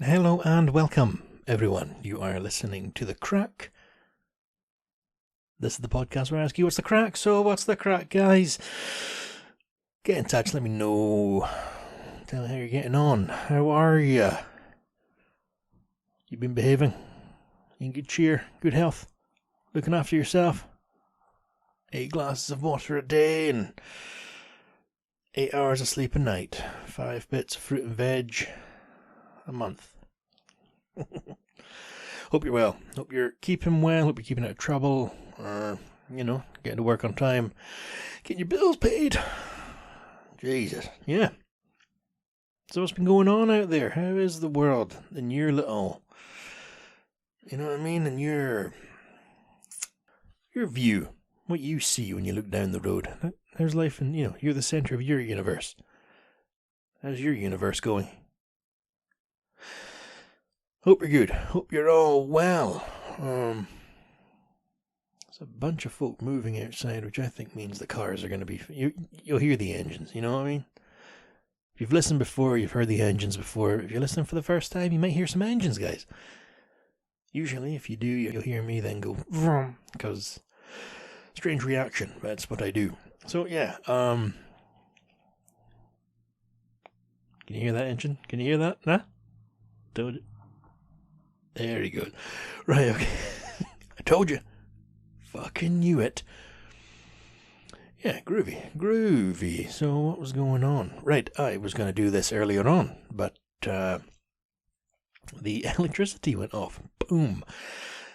Hello and welcome, everyone. You are listening to The Crack. This is the podcast where I ask you what's the crack. So what's the crack, guys? Get in touch, let me know. Tell me how you're getting on. How are you? You been behaving? In good cheer, good health? Looking after yourself? 8 glasses of water a day and 8 hours of sleep a night. 5 bits of fruit and veg a month. Hope you're well. Hope you're keeping well. Hope you're keeping out of trouble. Getting to work on time. Getting your bills paid. Jesus. Yeah. So what's been going on out there? How is the world in your little... You know what I mean? In your view. What you see when you look down the road. How's life in, you're the center of your universe. How's your universe going? Hope you're good. Hope you're all well. There's a bunch of folk moving outside, which I think means the cars are going to be... You'll hear the engines, you know what I mean? If you've listened before, you've heard the engines before. If you're listening for the first time, you might hear some engines, guys. Usually, if you do, you'll hear me then go... vroom, because... Strange reaction, that's what I do. So, yeah, Can you hear that engine? Can you hear that? Nah? There you go. Right, okay. I told you. Fucking knew it. Yeah, groovy. So what was going on? Right, I was going to do this earlier on, but the electricity went off. Boom.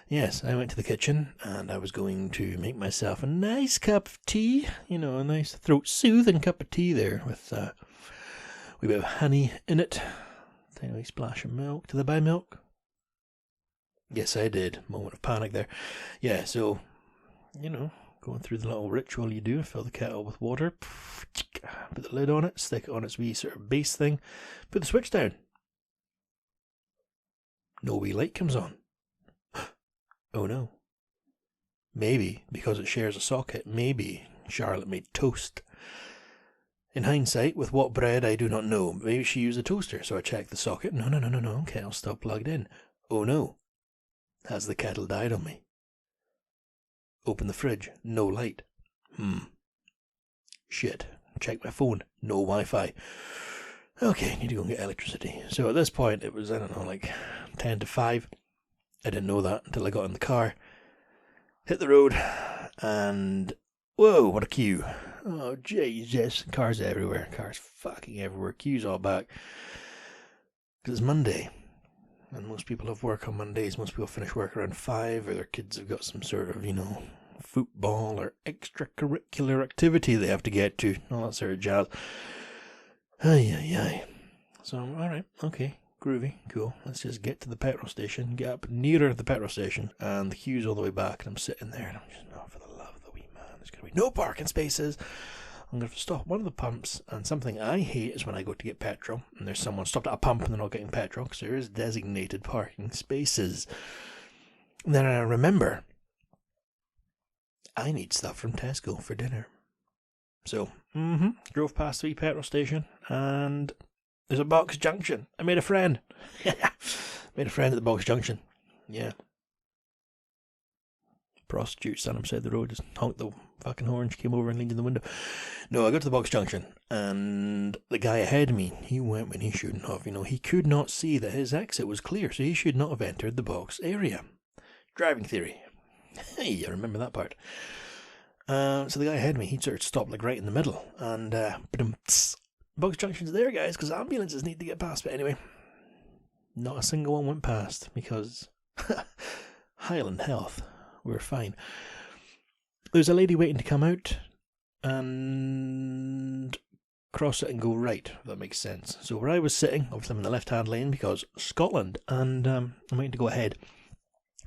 Yes, I went to the kitchen and I was going to make myself a nice cup of tea. A nice throat-soothing cup of tea there with a wee bit of honey in it. Tiny splash of milk. Did I buy milk? Yes, I did. Moment of panic there. Yeah, so, going through the little ritual you do, fill the kettle with water, put the lid on it, stick it on its wee sort of base thing, put the switch down. No wee light comes on. Oh no. Maybe, because it shares a socket, maybe Charlotte made toast. In hindsight, with what bread I do not know. Maybe she used a toaster, so I checked the socket. No, kettle's still plugged in. Oh no. Has the kettle died on me? Open the fridge. No light. Shit. Check my phone. No Wi-Fi. Okay, need to go and get electricity. So at this point, it was, 10 to 5. I didn't know that until I got in the car. Hit the road, and... Whoa, what a queue. Oh, Jesus. Cars everywhere. Cars fucking everywhere. Queues all back. Because it's Monday. And most people have work on Mondays. Most people finish work around 5, or their kids have got some sort of, football or extracurricular activity they have to get to. All that sort of jazz. Ay. So, alright, okay, groovy, cool. Let's just get to the petrol station, get up nearer the petrol station, and the queue's all the way back, and I'm sitting there, and I'm just, for the love of the wee man, there's going to be no parking spaces. I'm going to have to stop one of the pumps, and something I hate is when I go to get petrol, and there's someone stopped at a pump and they're not getting petrol, because there is designated parking spaces. And then I remember, I need stuff from Tesco for dinner. So, drove past the wee petrol station, and there's a Box Junction. I made a friend. Made a friend at the Box Junction. Yeah. Prostitute standing beside the road, just honked the fucking horn. She came over and leaned in the window. No, I got to the Box Junction, and the guy ahead of me, he went when he shouldn't have. He could not see that his exit was clear, so he should not have entered the box area. Driving theory. Hey, I remember that part. So the guy ahead of me, he'd sort of stopped right in the middle, and Box Junction's there, guys, because ambulances need to get past. But anyway, not a single one went past because Highland Health, we're fine. There's a lady waiting to come out and cross it and go right, if that makes sense. So where I was sitting, obviously I'm in the left-hand lane because Scotland, and I'm waiting to go ahead.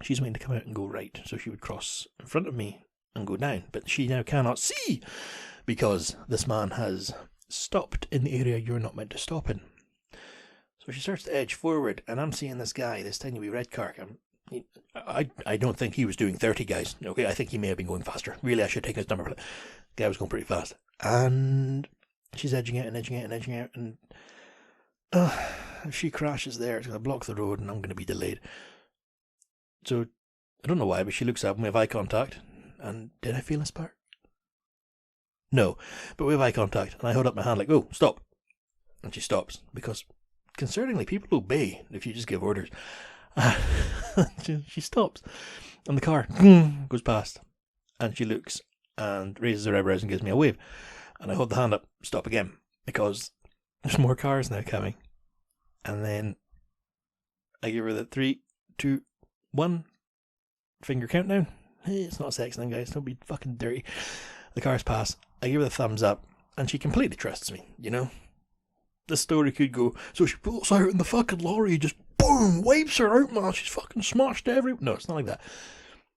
She's waiting to come out and go right, so she would cross in front of me and go down, but she now cannot see because this man has stopped in the area you're not meant to stop in. So she starts to edge forward, and I'm seeing this guy, this tiny wee red car. I don't think he was doing 30, guys. Okay, I think he may have been going faster. Really, I should take his number plate. The guy was going pretty fast, and she's edging out, and if she crashes there, it's going to block the road and I'm going to be delayed. So, I don't know why, but she looks up and we have eye contact. And did I feel a spark? No, but we have eye contact. And I hold up my hand like, oh, stop. And she stops. Because, concerningly, people obey if you just give orders. She stops. And the car goes past. And she looks and raises her eyebrows and gives me a wave. And I hold the hand up, stop again. Because there's more cars now coming. And then I give her the 3, 2, 1 finger countdown. Hey, it's not sex then, guys. Don't be fucking dirty. The cars pass. I give her the thumbs up. And she completely trusts me, you know? The story could go, so she pulls out in the fucking lorry, just boom, wipes her out, man. She's fucking smashed everywhere. No, it's not like that.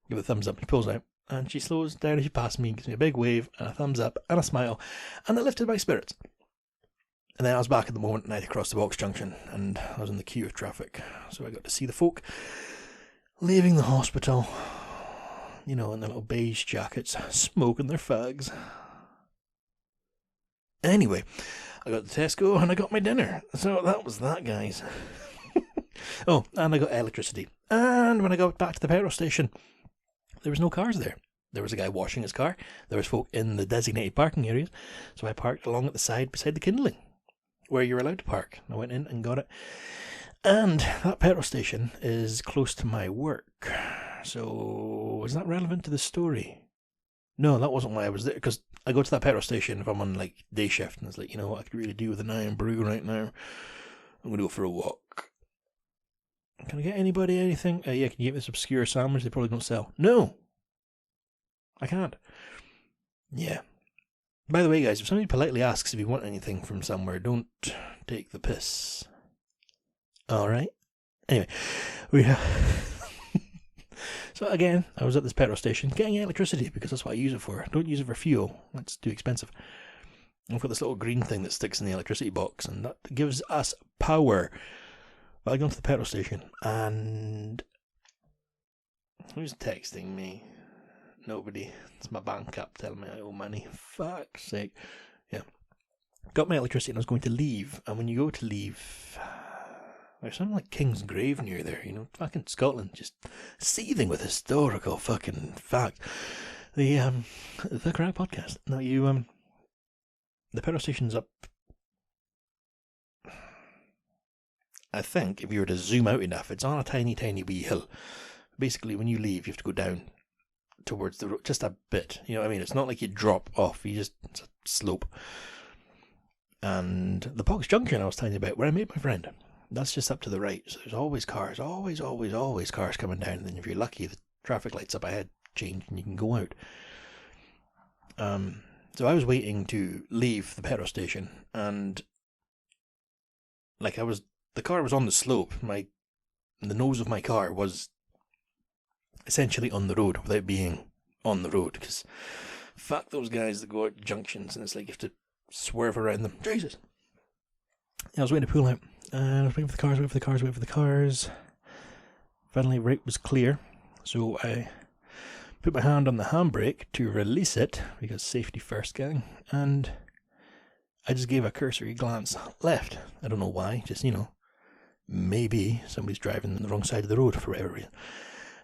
Give her the thumbs up. She pulls out. And she slows down as she passes me, gives me a big wave, and a thumbs up, and a smile, and it lifted my spirits. And then I was back at the moment, and I had to cross the Box Junction, and I was in the queue of traffic, so I got to see the folk leaving the hospital, you know, in their little beige jackets, smoking their fags. Anyway, I got to Tesco, and I got my dinner, so that was that, guys. Oh, and I got electricity. And when I got back to the petrol station, there was no cars there. There was a guy washing his car. There was folk in the designated parking areas. So I parked along at the side beside the kindling, where you're allowed to park. I went in and got it. And that petrol station is close to my work. So is that relevant to the story? No, that wasn't why I was there. Because I go to that petrol station if I'm on like day shift. And it's like, you know what, I could really do with an iron brew right now. I'm going to go for a walk. Can I get anybody anything? Yeah, can you get this obscure sandwich they probably don't sell? No! I can't. Yeah. By the way, guys, if somebody politely asks if you want anything from somewhere, don't take the piss. Alright? Anyway, so again, I was at this petrol station getting electricity because that's what I use it for. Don't use it for fuel. That's too expensive. I've got this little green thing that sticks in the electricity box and that gives us power. Well, I go to the petrol station, and who's texting me? Nobody. It's my bank app telling me I owe money. Fuck's sake. Yeah. Got my electricity and I was going to leave. And when you go to leave, there's something like King's Grave near there, you know, fucking Scotland, just seething with historical fucking fact. The Crack Podcast. Now the petrol station's up. I think if you were to zoom out enough, it's on a tiny, tiny wee hill. Basically, when you leave, you have to go down towards the road, just a bit. You know what I mean? It's not like you drop off. It's a slope. And the Box Junction I was telling you about, where I met my friend, that's just up to the right. So there's always cars, always cars coming down. And then if you're lucky, the traffic lights up ahead change and you can go out. So I was waiting to leave the petrol station, and the car was on the slope. The nose of my car was essentially on the road without being on the road. Because fuck those guys that go out junctions and it's like you have to swerve around them. Jesus. I was waiting to pull out. I was waiting for the cars. Finally, right was clear. So I put my hand on the handbrake to release it, because safety first, gang. And I just gave a cursory glance left. I don't know why, just, you know, maybe somebody's driving on the wrong side of the road for whatever reason.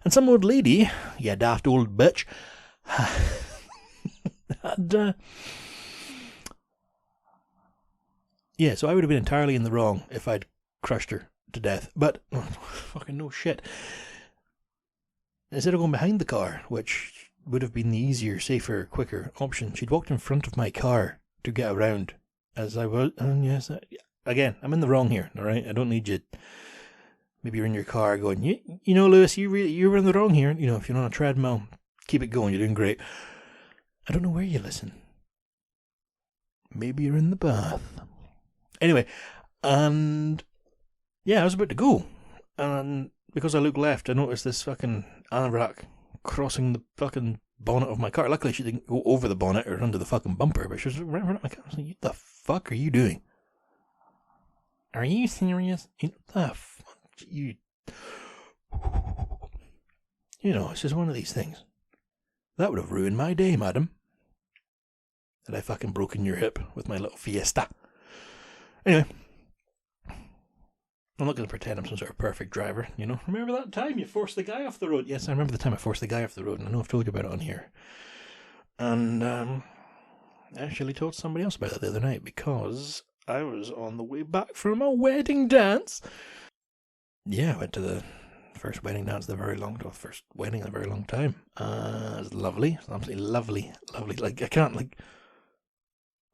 And some old lady, you daft old bitch, had, yeah, so I would have been entirely in the wrong if I'd crushed her to death. But, fucking no shit. Instead of going behind the car, which would have been the easier, safer, quicker option, she'd walked in front of my car to get around as I was. And yes, again, I'm in the wrong here, alright? I don't need you. Maybe you're in your car going, you know, Lewis, you were in the wrong here. You know, if you're on a treadmill, keep it going, you're doing great. I don't know where you listen. Maybe you're in the bath. Anyway, and yeah, I was about to go. And because I looked left, I noticed this fucking anorak crossing the fucking bonnet of my car. Luckily, she didn't go over the bonnet or under the fucking bumper, but she was right in front of my car. I was like, what the fuck are you doing? Are you serious? What the fuck? You know, it's just one of these things. That would have ruined my day, madam. Had I fucking broken your hip with my little Fiesta. Anyway, I'm not going to pretend I'm some sort of perfect driver, you know. Remember that time you forced the guy off the road? Yes, I remember the time I forced the guy off the road, and I know I've told you about it on here. And I actually told somebody else about it the other night because I was on the way back from a wedding dance. Yeah, I went to the first wedding dance first wedding in a very long time. It was lovely. It was absolutely lovely. Like, I can't, like,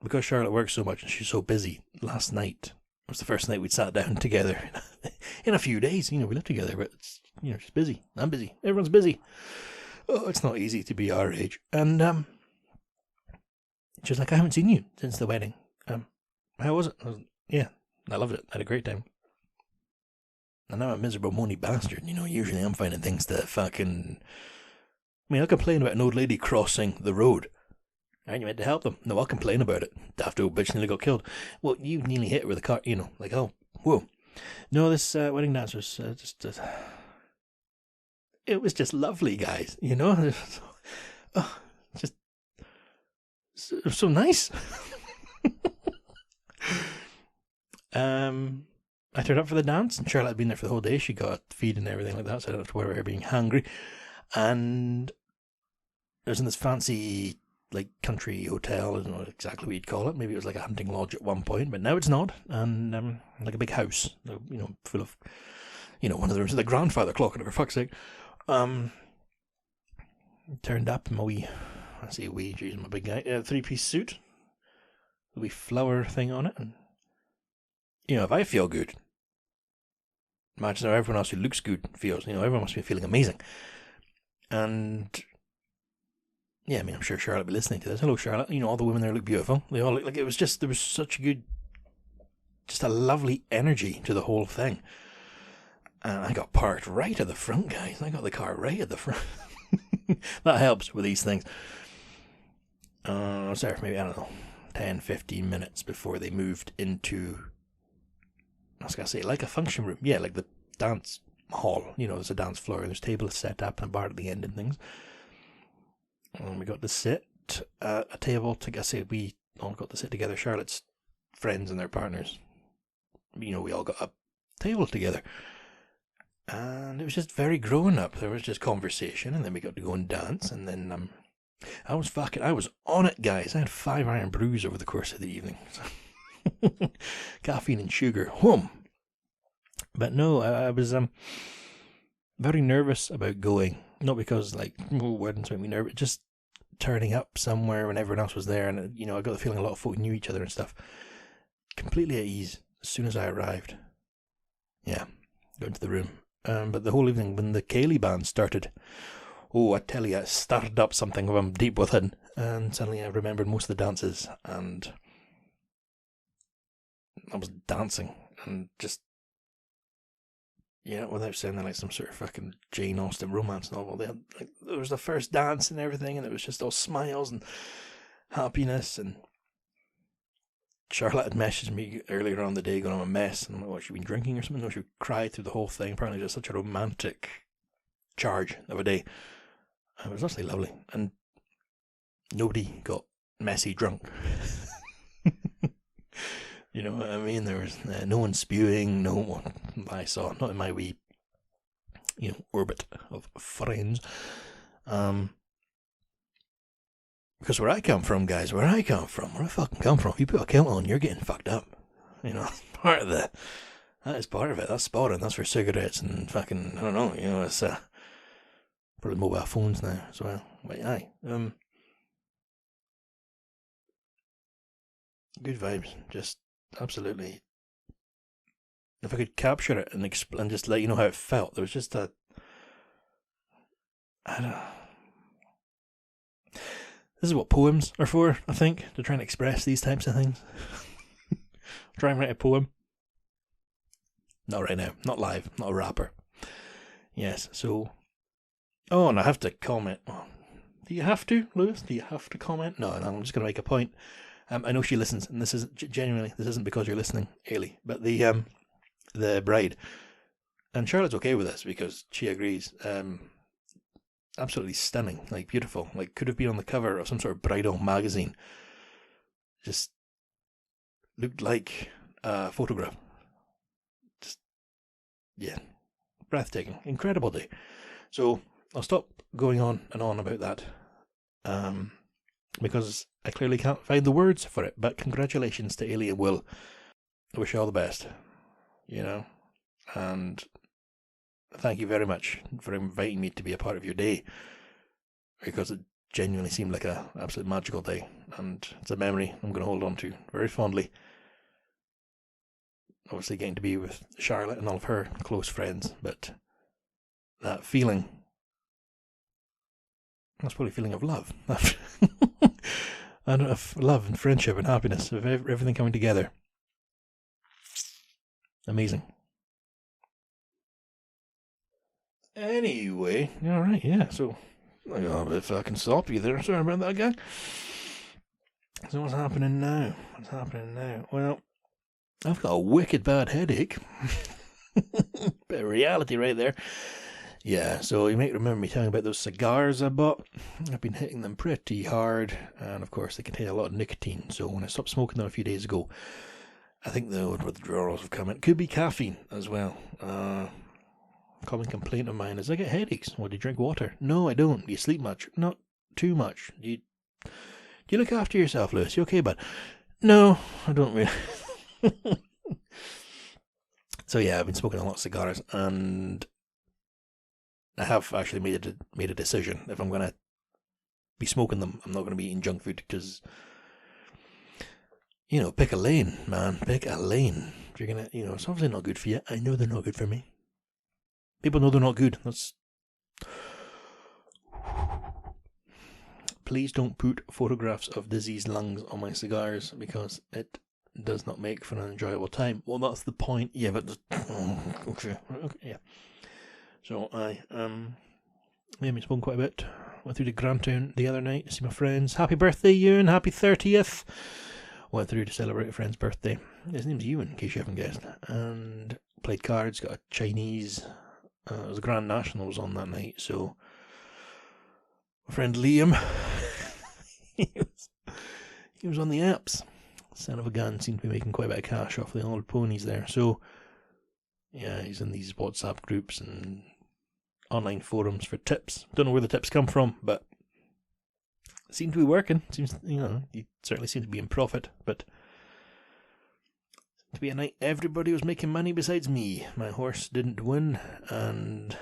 because Charlotte works so much and she's so busy, last night was the first night we'd sat down together in a few days. You know, we live together, but it's, you know, she's busy. I'm busy. Everyone's busy. Oh, it's not easy to be our age. And she was like, I haven't seen you since the wedding. How was it? Yeah, I loved it. I had a great time. And now I'm a miserable, moany bastard. You know, usually I'm finding things to fucking... I mean, I'll complain about an old lady crossing the road. Aren't you meant to help them? No, I'll complain about it. Daft old bitch nearly got killed. Well, you nearly hit her with a car, you know, like, oh, whoa. No, this wedding dance was it was just lovely, guys, you know? Oh, just so nice. I turned up for the dance, and Charlotte had been there for the whole day. She got a feed and everything like that, so I don't have to worry about her being hungry. And it was in this fancy, like, country hotel. I don't know exactly what you'd call it. Maybe it was like a hunting lodge at one point, but now it's not. And like a big house, you know, full of, you know, one of the rooms with the grandfather clock in it, for fuck's sake. Turned up in my wee, I say wee, geez, my big guy, 3-piece suit, the wee flower thing on it, and, you know, if I feel good, imagine how everyone else who looks good feels. You know, everyone must be feeling amazing. And yeah, I mean, I'm sure Charlotte will be listening to this. Hello, Charlotte. You know, all the women there look beautiful. They all look like, it was just, there was such a good, just a lovely energy to the whole thing. And I got parked right at the front, guys. I got the car right at the front. That helps with these things. I was there for maybe, I don't know, 10, 15 minutes before they moved into, I was going to say, like a function room. Yeah, like the dance hall. You know, there's a dance floor, there's tables set up and a bar at the end and things. And we got to sit at a table we all got to sit together. Charlotte's friends and their partners. You know, we all got a table together. And it was just very grown up. There was just conversation, and then we got to go and dance, and then I was on it, guys. I had 5 iron brews over the course of the evening. Caffeine and sugar. But no, I was very nervous about going. Not because, like, weddings make me nervous, just turning up somewhere when everyone else was there, and, you know, I got the feeling a lot of folk knew each other and stuff. Completely at ease as soon as I arrived. Yeah, go into the room. But the whole evening, when the ceilidh band started, oh, I tell you, it started up something from deep within, and suddenly I remembered most of the dances, and I was dancing, and just, yeah, without sounding like some sort of fucking Jane Austen romance novel, they had, like, there was the first dance and everything, and it was just all smiles and happiness. And Charlotte had messaged me earlier on the day going, I'm a mess, and I'm like, what, she'd been drinking or something? No, she cried through the whole thing. Apparently just such a romantic charge of a day. It was actually lovely, and nobody got messy drunk. You know what I mean? There was no one spewing, no one I saw, not in my wee, you know, orbit of friends. Because where I come from, guys, where I fucking come from, if you put a kettle on, you're getting fucked up. You know, that's part of that is part of it. That's spotting, that's for cigarettes and fucking, I don't know, you know, it's probably mobile phones now as well. But aye, good vibes, just absolutely. If I could capture it and just let you know how it felt, there was just I don't know. This is what poems are for, I think, to try and express these types of things. Try and write a poem. Not right now, not live, not a rapper. Yes, so. Oh, and I have to comment. Do you have to, Lewis? Do you have to comment? No, I'm just going to make a point. I know she listens, and this isn't genuinely. This isn't because you're listening, Ailey, but the bride, and Charlotte's okay with this because she agrees. Absolutely stunning, like beautiful, like could have been on the cover of some sort of bridal magazine. Just looked like a photograph. Just yeah, breathtaking, incredible day. So I'll stop going on and on about that, because I clearly can't find the words for it. But congratulations to Ailey and Will. I wish you all the best, and thank you very much for inviting me to be a part of your day, because it genuinely seemed like an absolute magical day, and it's a memory I'm going to hold on to very fondly. Obviously getting to be with Charlotte and all of her close friends, but that feeling, that's probably a feeling of love. And of love and friendship and happiness, of everything coming together. Amazing. Anyway, alright, yeah, so if I can stop you there, sorry about that, guy. So what's happening now? Well, I've got a wicked bad headache. Bit of reality right there. Yeah, so you might remember me telling about those cigars I bought. I've been hitting them pretty hard, and of course they contain a lot of nicotine, so when I stopped smoking them a few days ago, I think the withdrawals have come in. It could be caffeine as well. Common complaint of mine is I get headaches. Well, do you drink water? No, I don't. Do you sleep much? Not too much. Do you look after yourself, Lewis? You okay, bud? No, I don't really. So yeah, I've been smoking a lot of cigars, and I have actually made a decision. If I'm going to be smoking them, I'm not going to be eating junk food, because, pick a lane, man. Pick a lane. If you're going to, it's obviously not good for you. I know they're not good for me. People know they're not good. Please don't put photographs of diseased lungs on my cigars, because it does not make for an enjoyable time. Well, that's the point. Yeah, but okay, yeah. So I made me spoken quite a bit. Went through to Grantown the other night to see my friends. Happy birthday, Ewan! Happy 30th. Went through to celebrate a friend's birthday. His name's Ewan, in case you haven't guessed. And played cards. Got a Chinese. It was a Grand Nationals on that night. So my friend Liam, he was on the apps. Son of a gun, seemed to be making quite a bit of cash off the old ponies there. So yeah, he's in these WhatsApp groups and online forums for tips. Don't know where the tips come from, but it seemed to be working. Seems, he certainly seemed to be in profit, but to be a night everybody was making money besides me. My horse didn't win, and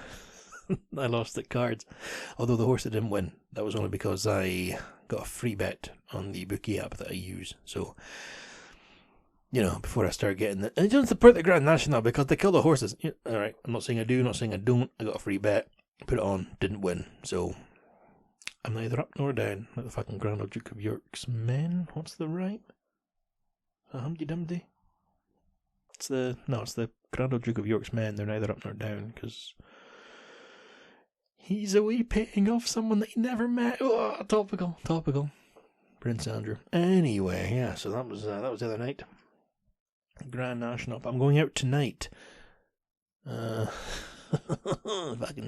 I lost at cards. Although the horse that didn't win, that was only because I got a free bet on the bookie app that I use. So, before I start getting I don't support the Grand National because they kill the horses. Yeah, alright, I'm not saying I do, not saying I don't. I got a free bet, put it on, didn't win. So, I'm neither up nor down, like the fucking Grand Old Duke of York's men. What's the right? Humpty Dumpty? It's the Grand Old Duke of York's men. They're neither up nor down, because he's away paying off someone that he never met. Oh, topical. Prince Andrew. Anyway, yeah, so that was the other night. Grand National. I'm going out tonight. Fucking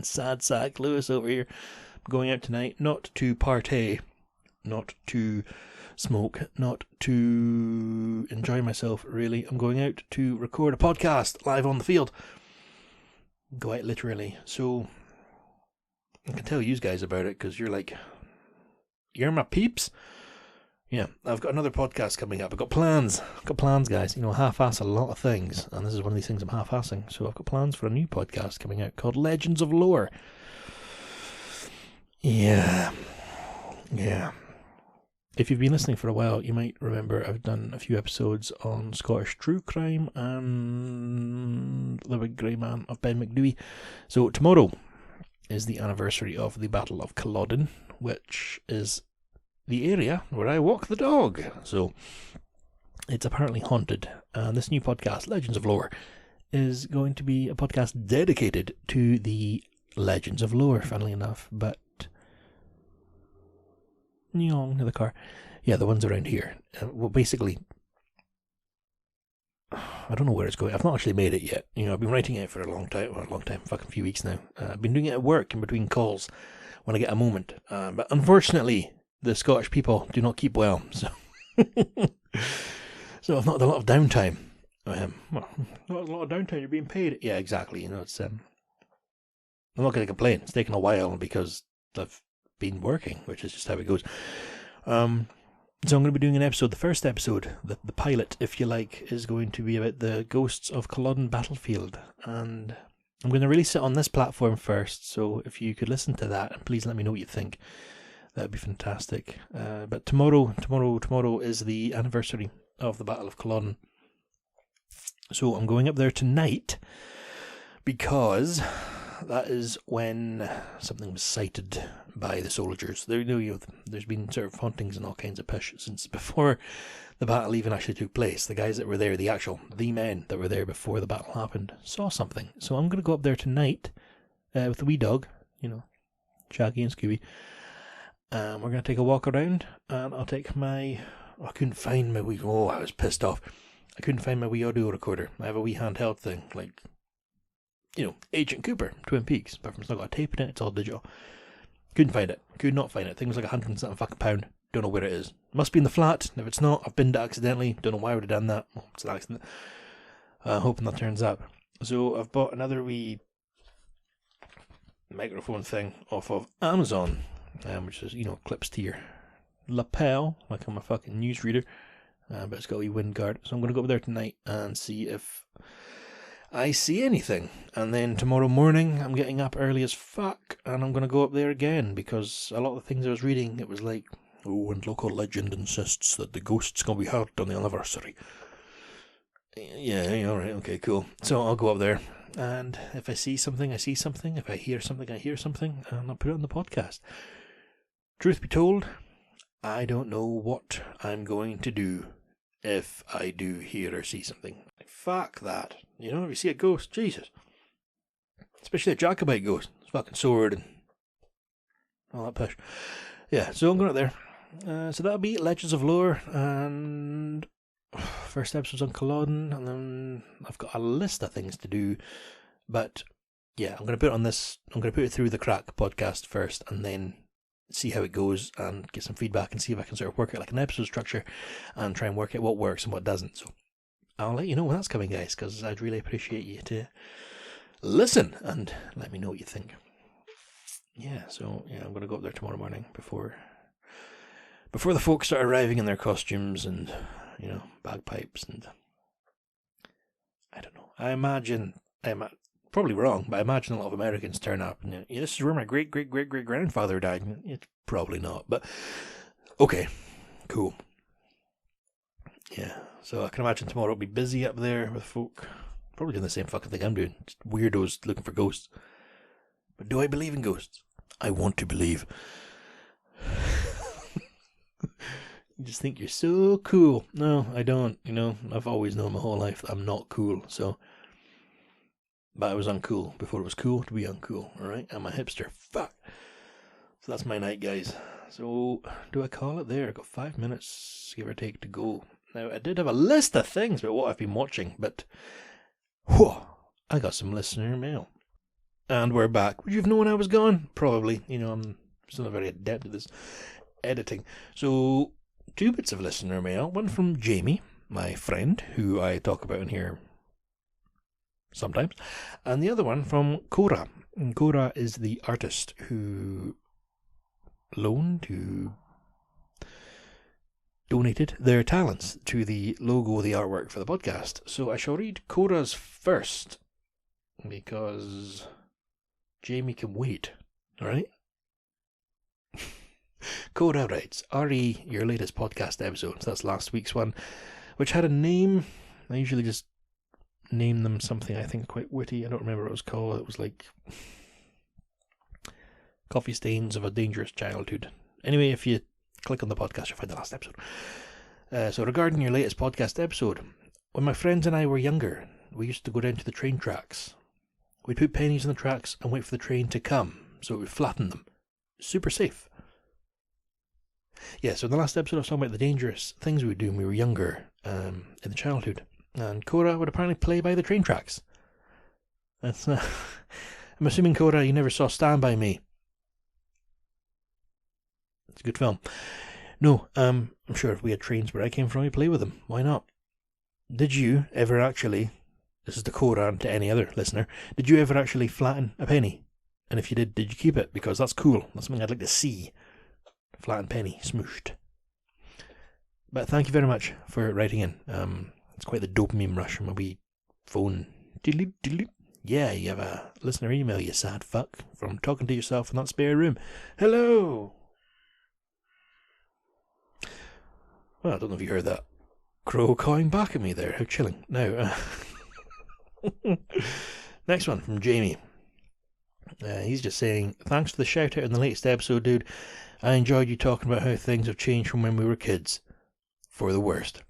sad sack Lewis over here. I'm going out tonight, not to partay, not to smoke, not to enjoy myself, really. I'm going out to record a podcast live on the field. Go out literally. So I can tell you guys about it, because you're my peeps. Yeah, I've got another podcast coming up. I've got plans, guys. Half-ass a lot of things, and this is one of these things I'm half-assing. So I've got plans for a new podcast coming out called Legends of Lore. Yeah. If you've been listening for a while, you might remember I've done a few episodes on Scottish true crime and the Big Grey Man of Ben McDooey. So tomorrow is the anniversary of the Battle of Culloden, which is the area where I walk the dog. So it's apparently haunted, and this new podcast, Legends of Lore, is going to be a podcast dedicated to the Legends of Lore, funnily enough. But the car, yeah, the ones around here. Well, basically, I don't know where it's going. I've not actually made it yet. I've been writing it for a long time, fucking few weeks now. I've been doing it at work in between calls when I get a moment. But unfortunately, the Scottish people do not keep well, so so I've not had a lot of downtime. Well, not a lot of downtime. You're being paid. Yeah, exactly. It's I'm not going to complain. It's taken a while because I've been working, which is just how it goes. So I'm going to be doing an episode. The first episode, the pilot, if you like, is going to be about the ghosts of Culloden Battlefield, and I'm going to release it on this platform first. So if you could listen to that, and please let me know what you think, that would be fantastic. But tomorrow is the anniversary of the Battle of Culloden. So I'm going up there tonight because that is when something was sighted by the soldiers. There's been sort of hauntings and all kinds of pish since before the battle even actually took place. The guys that were there, the men that were there before the battle happened, saw something. So I'm going to go up there tonight with the wee dog, Shaggy and Scooby. We're going to take a walk around, and I'll take I couldn't find my wee... Oh, I was pissed off. I couldn't find my wee audio recorder. I have a wee handheld thing, like, Agent Cooper, Twin Peaks. But it's not got a tape in it, it's all digital. Couldn't find it. Could not find it. Thing was like £100 and something fucking pound. Don't know where it is. Must be in the flat. If it's not, I've binned it accidentally. Don't know why I would have done that. Well, it's an accident. Hoping that turns up. So I've bought another wee microphone thing off of Amazon, which is, clips to your lapel, like I'm a fucking newsreader. But it's got a wee wind guard. So I'm going to go up there tonight and see if I see anything. And then tomorrow morning, I'm getting up early as fuck, and I'm going to go up there again, because a lot of the things I was reading, it was like, and local legend insists that the ghost's going to be hurt on the anniversary. Yeah, alright, okay, cool. So I'll go up there, and if I see something, I see something. If I hear something, I hear something, and I'll put it on the podcast. Truth be told, I don't know what I'm going to do if I do hear or see something. Fuck that. If you see a ghost, Jesus. Especially a Jacobite ghost. It's fucking sword and all that push. Yeah, so I'm going up there. So that'll be Legends of Lore, and first episode's on Culloden, and then I've got a list of things to do. But yeah, I'm going to put it on this. I'm going to put it through the Crack podcast first, and then see how it goes and get some feedback and see if I can sort of work out like an episode structure and try and work out what works and what doesn't. So I'll let you know when that's coming, guys, because I'd really appreciate you to listen and let me know what you think. Yeah, so I'm going to go up there tomorrow morning before the folks start arriving in their costumes and, bagpipes, and I don't know. I'm probably wrong, but I imagine a lot of Americans turn up and, this is where my great-great-great-great-grandfather died. It's probably not, but okay, cool. Yeah, so I can imagine tomorrow will be busy up there with folk. Probably doing the same fucking thing I'm doing. Just weirdos looking for ghosts. But do I believe in ghosts? I want to believe. You just think you're so cool. No, I don't. I've always known my whole life that I'm not cool, so... But I was uncool before it was cool to be uncool, alright? I'm a hipster. Fuck. So that's my night, guys. So, do I call it there? I've got 5 minutes, give or take, to go. Now, I did have a list of things about what I've been watching, but... Whew, I got some listener mail. And we're back. Would you have known I was gone? Probably. I'm still not very adept at this editing. So, 2 bits of listener mail. One from Jamie, my friend, who I talk about in here sometimes, and the other one from Cora. And Cora is the artist who donated their talents to the logo, the artwork for the podcast. So I shall read Cora's first, because Jamie can wait, alright? Cora writes, RE, your latest podcast episode, so that's last week's one, which had a name. I usually just name them something I think quite witty. I don't remember what it was called. It was like Coffee Stains of a Dangerous Childhood. Anyway, if you click on the podcast, you'll find the last episode. So regarding your latest podcast episode, when my friends and I were younger, we used to go down to the train tracks. We'd put pennies on the tracks and wait for the train to come, so it would flatten them. Super safe. Yeah, so in the last episode I was talking about the dangerous things we would do when we were younger, in the childhood. And Cora would apparently play by the train tracks. That's I'm assuming, Cora, you never saw Stand By Me. It's a good film. No, I'm sure if we had trains where I came from, we'd play with them. Why not? did you ever actually, this is to Cora and to any other listener, did you ever actually flatten a penny? And if you did you keep it? Because that's cool. That's something I'd like to see. Flattened penny, smooshed. But thank you very much for writing in. It's quite the dopamine rush from my wee phone. Yeah, you have a listener email, you sad fuck, from talking to yourself in that spare room. Hello! Well, I don't know if you heard that crow cawing back at me there. How chilling. Now, next one from Jamie. He's just saying, thanks for the shout out in the latest episode, dude. I enjoyed you talking about how things have changed from when we were kids. For the worst.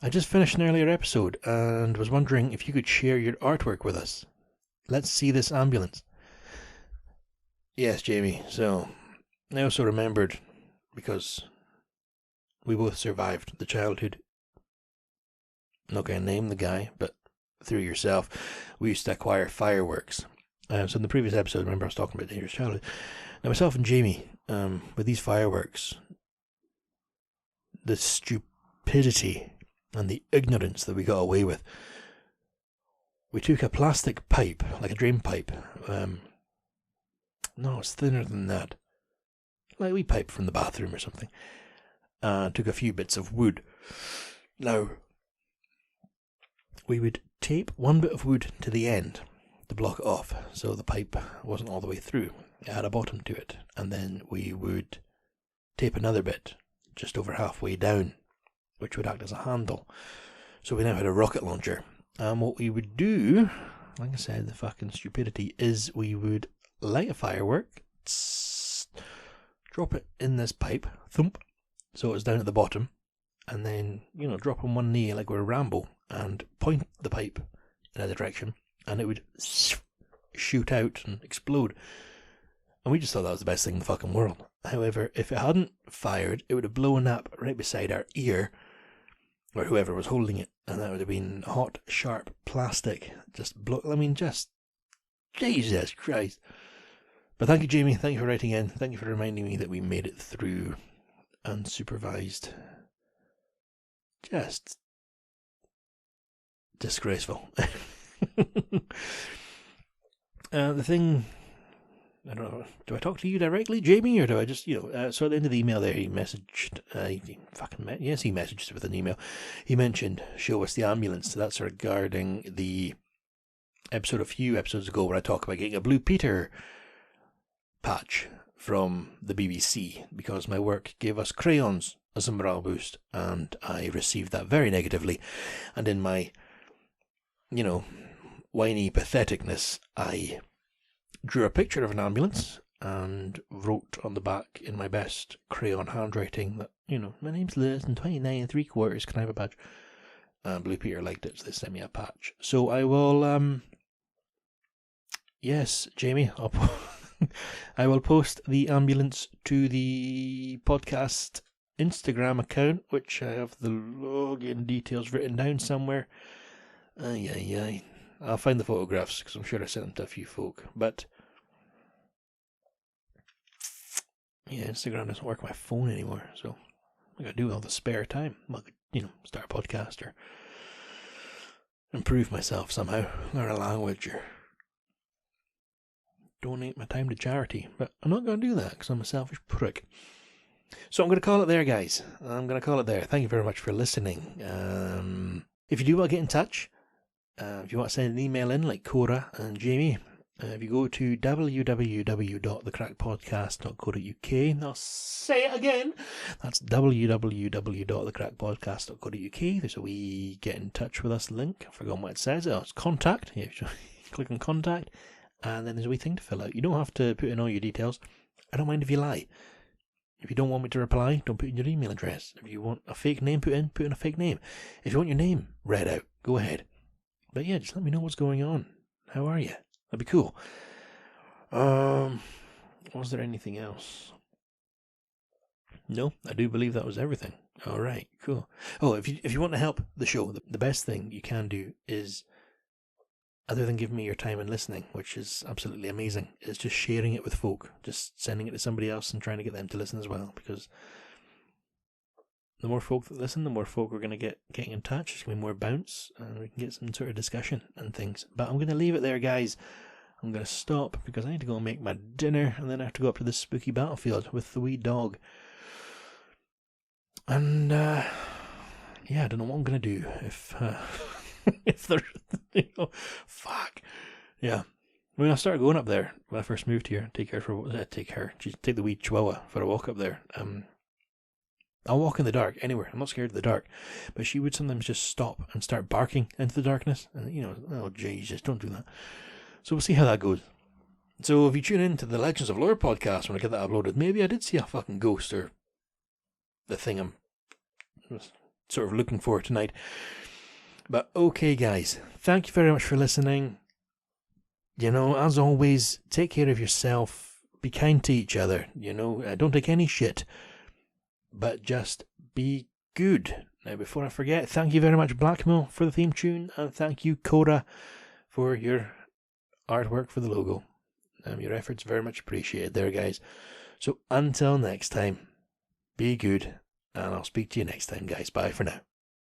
I just finished an earlier episode and was wondering if you could share your artwork with us. Let's see this ambulance. Yes, Jamie. So, I also remembered, because we both survived the childhood. I'm not going to name the guy, but through yourself, we used to acquire fireworks. So in the previous episode, remember I was talking about dangerous childhood. Now myself and Jamie, with these fireworks, the stupidity and the ignorance that we got away with. We took a plastic pipe, like a drain pipe. No, it's thinner than that. Like a wee pipe from the bathroom or something. Took a few bits of wood. Now, we would tape one bit of wood to the end to block it off, so the pipe wasn't all the way through. It had a bottom to it. And then we would tape another bit just over halfway down, which would act as a handle. So we now had a rocket launcher. And what we would do, like I said, the fucking stupidity, is we would light a firework, drop it in this pipe, thump, so it's down at the bottom, and then, drop on one knee like we're Rambo, and point the pipe in a direction, and it would shoot out and explode. And we just thought that was the best thing in the fucking world. However, if it hadn't fired, it would have blown up right beside our ear, or whoever was holding it, and that would have been hot, sharp plastic. Just Jesus Christ. But thank you, Jamie. Thank you for writing in. Thank you for reminding me that we made it through unsupervised. Just disgraceful. The thing, I don't know, do I talk to you directly, Jamie, or do I just, so at the end of the email there, he messaged, he messaged with an email. He mentioned, show us the ambulance. So that's regarding the episode a few episodes ago where I talk about getting a Blue Peter patch from the BBC, because my work gave us crayons as a morale boost, and I received that very negatively. And in my, whiny patheticness, I drew a picture of an ambulance and wrote on the back in my best crayon handwriting that, my name's Liz, and 29 3/4, can I have a badge? And Blue Peter liked it, so they sent me a patch. So I will, yes, Jamie, I will post the ambulance to the podcast Instagram account, which I have the login details written down somewhere. I'll find the photographs, because I'm sure I sent them to a few folk. But yeah, Instagram doesn't work on my phone anymore, so I gotta do with all the spare time. I could, start a podcast or improve myself somehow, learn a language, or donate my time to charity. But I'm not gonna do that because I'm a selfish prick. So I'm gonna call it there, guys. I'm gonna call it there. Thank you very much for listening. If you do want to get in touch, if you want to send an email in like Cora and Jamie, if you go to www.thecrackpodcast.co.uk, I'll say it again, that's www.thecrackpodcast.co.uk. There's a wee get in touch with us link. I've forgotten what it says. It's contact. Yeah, click on contact, and then there's a wee thing to fill out. You don't have to put in all your details. I don't mind if you lie. If you don't want me to reply, don't put in your email address. If you want a fake name put in a fake name. If you want your name read out, go ahead. But yeah, just let me know what's going on. How are you? That'd be cool. Was there anything else? No, I do believe that was everything. All right, cool. Oh, if you want to help the show, the best thing you can do is, other than giving me your time and listening, which is absolutely amazing, is just sharing it with folk, just sending it to somebody else and trying to get them to listen as well, because the more folk that listen, the more folk are going to getting in touch. There's going to be more bounce, and we can get some sort of discussion and things. But I'm going to leave it there, guys. I'm going to stop because I need to go and make my dinner, and then I have to go up to this spooky battlefield with the wee dog. And yeah, I don't know what I'm going to do if if there's, fuck. Yeah. When I started going up there, when I first moved here, take the wee chihuahua for a walk up there. I'll walk in the dark anywhere. I'm not scared of the dark, but she would sometimes just stop and start barking into the darkness, and oh Jesus, don't do that. So we'll see how that goes. So if you tune in to the Legends of Lore podcast when I get that uploaded, maybe I did see a fucking ghost or the thing I'm sort of looking for tonight. But okay, guys, thank you very much for listening. As always, take care of yourself. Be kind to each other. Don't take any shit. But just be good. Now, before I forget, thank you very much, Blackmill, for the theme tune, and thank you, Cora, for your artwork for the logo. Your efforts very much appreciated there, guys. So until next time, be good, and I'll speak to you next time, guys. Bye for now.